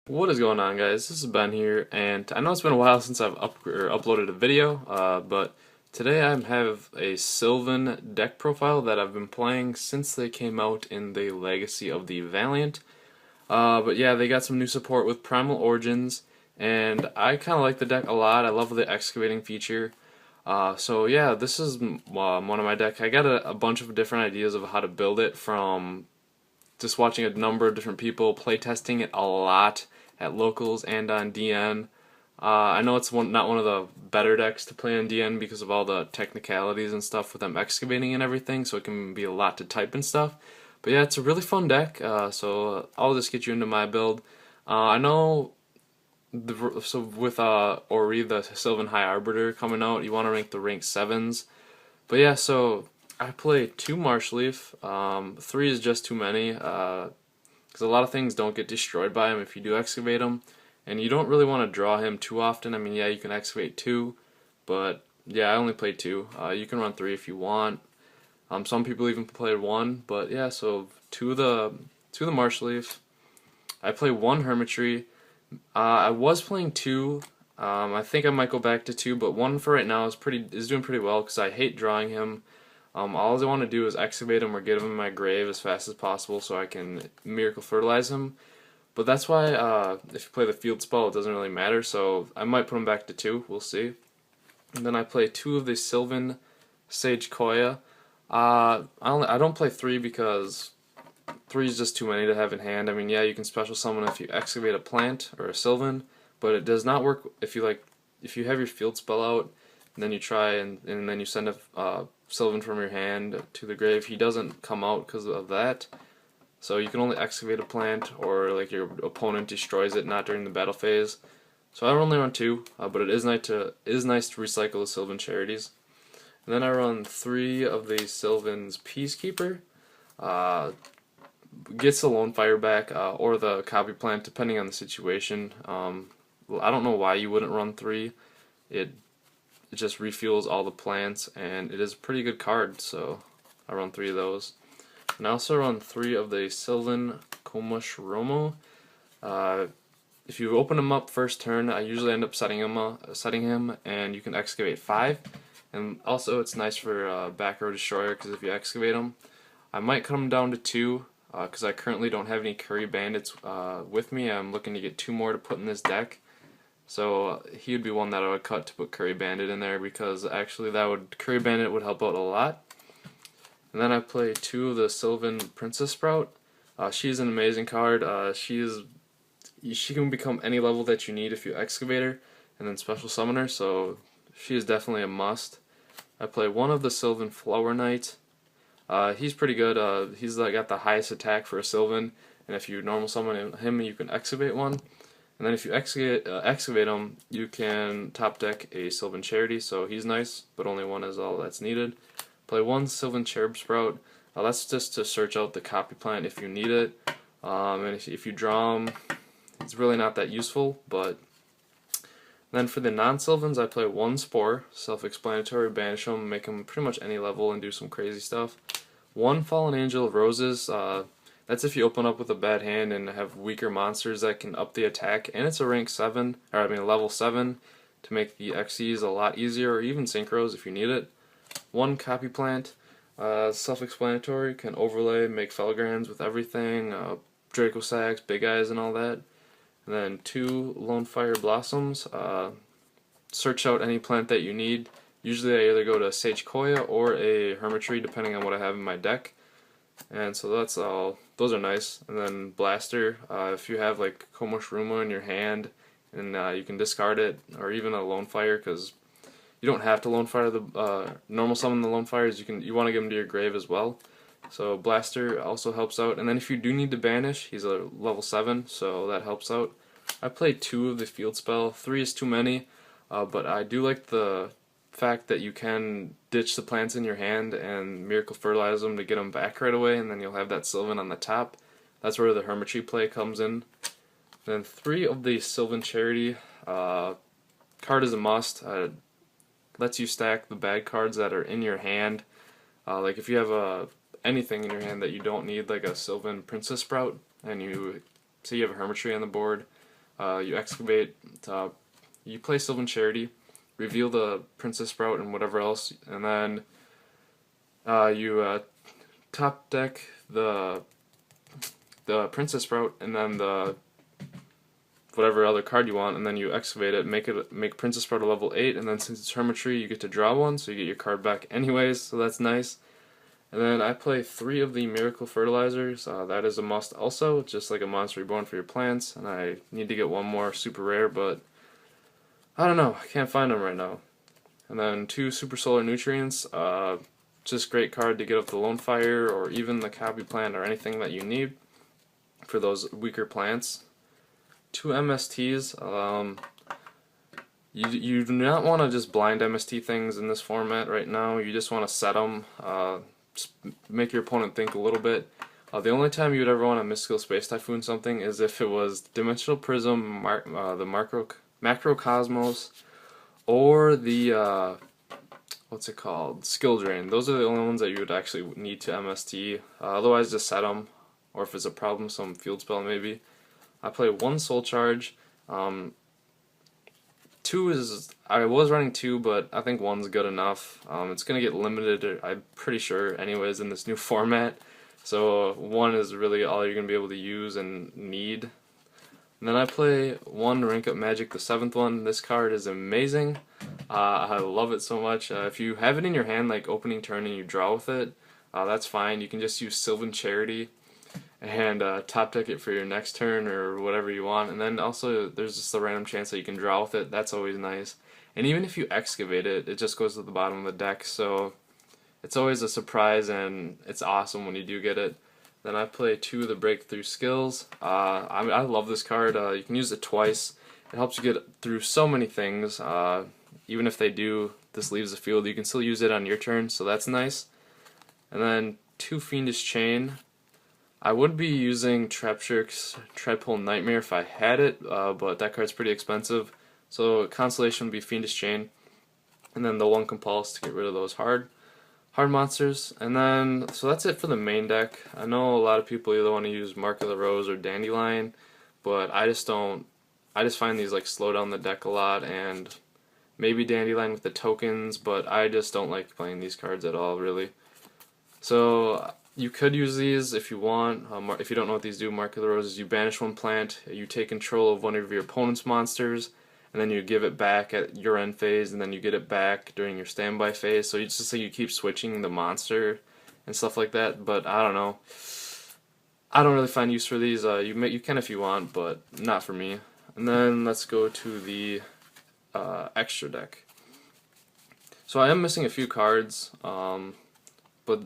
What is going on, guys? This is Ben here, and I know it's been a while since I've uploaded a video, but today I have a Sylvan deck profile that I've been playing since they came out in the Legacy of the Valiant. But yeah, they got some new support with Primal Origins, and I kind of like the deck a lot. I love the excavating feature. So yeah, this is one of my deck. I got a bunch of different ideas of how to build it from just watching a number of different people play testing it a lot at locals and on DN. I know it's not one of the better decks to play on DN because of all the technicalities and stuff with them excavating and everything, so it can be a lot to type and stuff. But yeah, it's a really fun deck, so I'll just get you into my build. I know so with Ori, the Sylvan High Arbiter coming out, you want to rank the rank 7s. But yeah, so I play 2 Marsh Leaf. 3 is just too many, because a lot of things don't get destroyed by him if you do excavate him. And you don't really want to draw him too often. I mean, yeah, you can excavate 2, but yeah, I only play 2. You can run 3 if you want. Some people even play 1, but yeah, so two of the Marsh Leaf. I play 1 Hermitry. I was playing 2. I think I might go back to 2, but 1 for right now is doing pretty well because I hate drawing him. All I want to do is excavate him or get him in my grave as fast as possible so I can miracle fertilize him. But that's why if you play the field spell, it doesn't really matter. So I might put him back to 2. We'll see. And then I play 2 of the Sylvan Sage Koya. I don't play 3 because 3 is just too many to have in hand. I mean, yeah, you can special summon if you excavate a plant or a Sylvan, but it does not work if you have your field spell out and then you try and then you send a Sylvan from your hand to the grave. He doesn't come out because of that. So you can only excavate a plant or like your opponent destroys it, not during the battle phase. So I only run 2, but it is nice to recycle the Sylvan Charities. And then I run 3 of the Sylvan's Peacekeeper. Gets the Lone Fire back or the Copy Plant depending on the situation. I don't know why you wouldn't run 3. It just refuels all the plants, and it is a pretty good card, so I run 3 of those. And I also run 3 of the Sylvan Komush Romo. If you open him up first turn, I usually end up setting him, and you can excavate 5. And also, it's nice for back row destroyer because if you excavate him, I might cut him down to 2 because I currently don't have any Curry Bandits with me. I'm looking to get 2 more to put in this deck. So he would be one that I would cut to put Curry Bandit in there because actually Curry Bandit would help out a lot. And then I play 2 of the Sylvan Princess Sprout. She's an amazing card. She can become any level that you need if you excavate her and then special summon her, so she is definitely a must. I play 1 of the Sylvan Flower Knight. He's pretty good. He's got the highest attack for a Sylvan, and if you normal summon him, you can excavate 1. And then if you excavate him, you can top deck a Sylvan Charity, so he's nice, but only 1 is all that's needed. Play 1 Sylvan Cherub Sprout. That's just to search out the copy plant if you need it. And if you draw him, it's really not that useful, but then for the non-Sylvans, I play 1 Spore, self-explanatory, banish him, make him pretty much any level and do some crazy stuff. 1 Fallen Angel of Roses, that's if you open up with a bad hand and have weaker monsters that can up the attack, and it's a rank 7, or I mean level 7, to make the XCs a lot easier, or even synchros if you need it. 1 Copy Plant, self-explanatory, can overlay, make Felgrands with everything, Draco Sacs, Big Eyes and all that. And then 2 Lone Fire Blossoms, search out any plant that you need. Usually I either go to Sage Koya or a Hermitry depending on what I have in my deck. And so that's all. Those are nice. And then Blaster, if you have like Komush Ruma in your hand, and you can discard it, or even a Lone Fire, because you don't have to Lone Fire the normal summon the Lone Fires. You want to give them to your grave as well. So Blaster also helps out. And then if you do need to banish, he's a level 7, so that helps out. I played 2 of the field spell. 3 is too many, but I do like the fact that you can ditch the plants in your hand and miracle fertilize them to get them back right away, and then you'll have that Sylvan on the top. That's where the Hermitry play comes in. Then 3 of the Sylvan Charity. Card is a must. Lets you stack the bad cards that are in your hand. Like if you have anything in your hand that you don't need, like a Sylvan Princess Sprout, and you say you have a Hermitry on the board, You excavate, you play Sylvan Charity, reveal the Princess Sprout and whatever else, and then you top deck the Princess Sprout, and then the whatever other card you want, and then you excavate it, make Princess Sprout a level 8, and then since it's Hermitry, you get to draw one, so you get your card back anyways, so that's nice. And then I play 3 of the Miracle Fertilizers. That is a must also, just like a Monster Reborn for your plants, and I need to get one more super rare, but I don't know, I can't find them right now. And then 2 Super Solar Nutrients, just great card to get up the Lone Fire, or even the Copy Plant, or anything that you need for those weaker plants. 2 MSTs, you do not want to just blind MST things in this format right now, you just want to set them, just make your opponent think a little bit. The only time you would ever want to Mystical Space Typhoon something is if it was Dimensional Prism, the Macrocosmos, or the, what's it called, Skill Drain. Those are the only ones that you would actually need to MST, otherwise just set them, or if it's a problem, some field spell maybe. I play 1 Soul Charge. 2 is, I was running 2, but I think 1's good enough. It's going to get limited, I'm pretty sure, anyways, in this new format. So 1 is really all you're going to be able to use and need. And then I play 1 Rank Up Magic, the 7th one. This card is amazing. I love it so much. If you have it in your hand, like opening turn, and you draw with it, that's fine. You can just use Sylvan Charity and top deck it for your next turn or whatever you want, and then also there's just a random chance that you can draw with it. That's always nice. And even if you excavate it, it just goes to the bottom of the deck, so it's always a surprise, and it's awesome when you do get it. Then I play 2 of the Breakthrough Skills. I love this card. You can use it twice. It helps you get through so many things. Even if this leaves the field, you can still use it on your turn, so that's nice. And then 2 Fiendish Chain. I would be using Trapshirk's Tripole Nightmare if I had it, but that card's pretty expensive. So Constellation would be Fiendish Chain, and then the 1 Compulse to get rid of those hard monsters. And then, so that's it for the main deck. I know a lot of people either want to use Mark of the Rose or Dandelion, but I just don't. I just find these like slow down the deck a lot, and maybe Dandelion with the tokens, but I just don't like playing these cards at all, really. So you could use these if you want. If you don't know what these do, Mark of the Roses, you banish 1 plant, you take control of one of your opponent's monsters, and then you give it back at your end phase, and then you get it back during your standby phase. So it's just like you keep switching the monster and stuff like that. But I don't know. I don't really find use for these. You can if you want, but not for me. And then let's go to the extra deck. So I am missing a few cards, but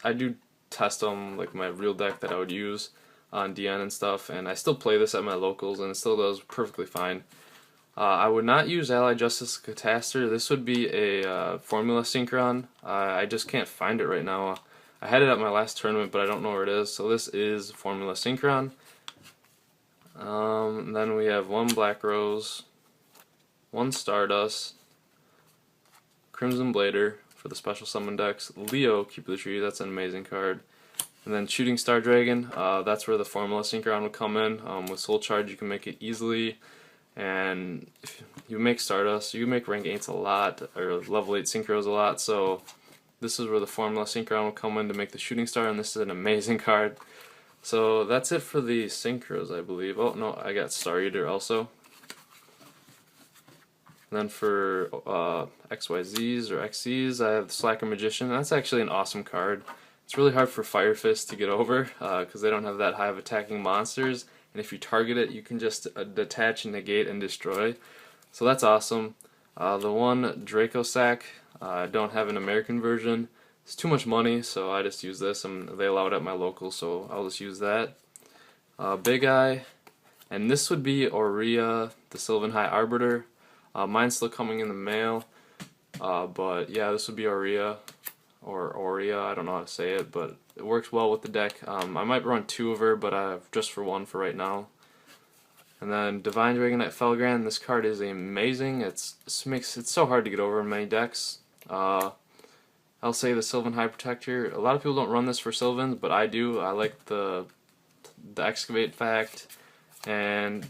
I do test them like my real deck that I would use on DN and stuff, and I still play this at my locals, and it still does perfectly fine. I would not use Allied Justice Cataster. This would be a Formula Synchron. I just can't find it right now. I had it at my last tournament, but I don't know where it is. So this is Formula Synchron. Then we have 1 Black Rose, 1 Stardust, Crimson Blader for the special summon decks, Leo, Keeper of the Tree, that's an amazing card. And then Shooting Star Dragon, that's where the Formula Synchron would come in. With Soul Charge you can make it easily, and if you make Stardust, you can make rank 8s a lot, or level 8 Synchros a lot, so this is where the Formula Synchron will come in to make the Shooting Star, and this is an amazing card. So that's it for the Synchros, I believe. Oh no, I got Star Eater also. And then for XYZs or XCs, I have the Slacker Magician. That's actually an awesome card. It's really hard for Fire Fist to get over because they don't have that high of attacking monsters, and if you target it, you can just detach and negate and destroy. So that's awesome. The 1 Draco Sack, I don't have an American version. It's too much money, so I just use this, and they allow it at my local, so I'll just use that. Big Eye, and this would be Aurea, the Sylvan High Arbiter. Mine's still coming in the mail, but yeah, this would be Aurea, or Aurea, I don't know how to say it, but it works well with the deck. I might run 2 of her, but I have just for 1 for right now. And then Divine Dragonite Felgrand, this card is amazing. It's so hard to get over in many decks. I'll say the Sylvan High Protector. A lot of people don't run this for Sylvans, but I do. I like the Excavate fact, and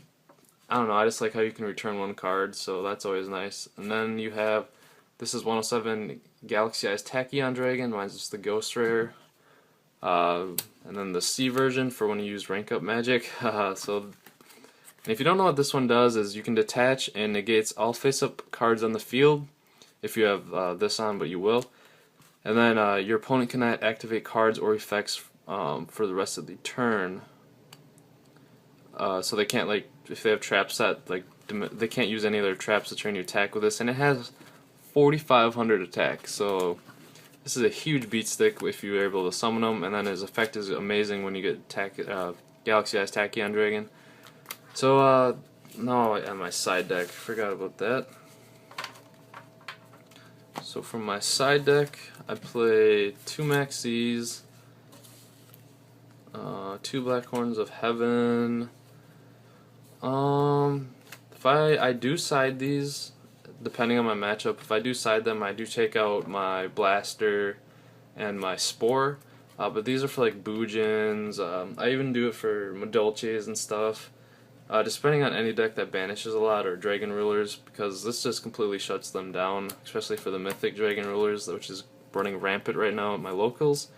I don't know, I just like how you can return one card, so that's always nice. And then you have, this is 107 Galaxy Eyes Tachyon Dragon, mine's just the Ghost Rare. And then the C version for when you use rank up magic. And if you don't know what this one does, is you can detach and negates all face-up cards on the field if you have this on, but you will. And then your opponent cannot activate cards or effects for the rest of the turn. So they can't, like, if they have traps set, like, they can't use any of their traps to turn you attack with this. And it has 4,500 attack, so this is a huge beat stick if you're able to summon them. And then his effect is amazing when you get Galaxy Eyes Tachyon Dragon. So, now on my side deck, forgot about that. So from my side deck, I play 2 Maxis, 2 Black Horns of Heaven. If I do side these, depending on my matchup, if I do side them, I do take out my Blaster and my Spore. But these are for like Boojins. I even do it for Madolches and stuff. Depending on any deck that banishes a lot, or Dragon Rulers, because this just completely shuts them down, especially for the Mythic Dragon Rulers, which is running rampant right now at my locals.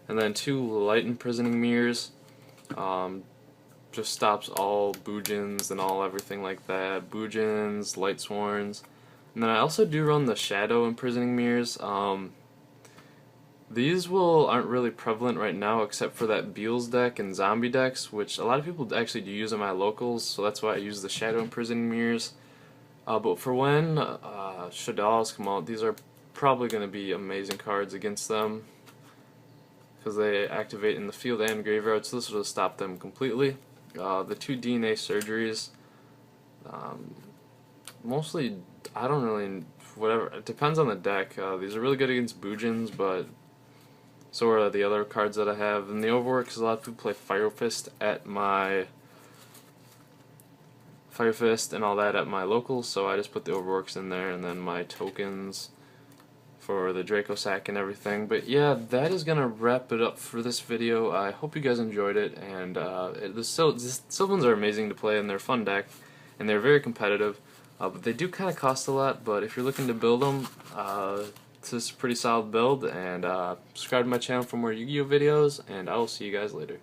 And then 2 Light Imprisoning Mirrors, just stops all Boojins and all everything like that. Boojins, Light Sworns. And then I also do run the Shadow Imprisoning Mirrors. These aren't really prevalent right now except for that Beals deck and Zombie decks, which a lot of people actually do use in my locals, so that's why I use the Shadow Imprisoning Mirrors. But for when Shaddolls come out, these are probably going to be amazing cards against them, because they activate in the field and graveyard, so this will stop them completely. The 2 DNA Surgeries, mostly, I don't really, whatever, it depends on the deck. These are really good against Boojins, but so are the other cards that I have. And the Overworks, a lot of people play Fire Fist and all that at my locals, so I just put the Overworks in there, and then my tokens for the Draco Sack and everything. But yeah, that is gonna wrap it up for this video. I hope you guys enjoyed it, and the Sylvans are amazing to play, and they're a fun deck, and they're very competitive. But they do kind of cost a lot, but if you're looking to build them, this is a pretty solid build. And subscribe to my channel for more Yu-Gi-Oh videos, and I will see you guys later.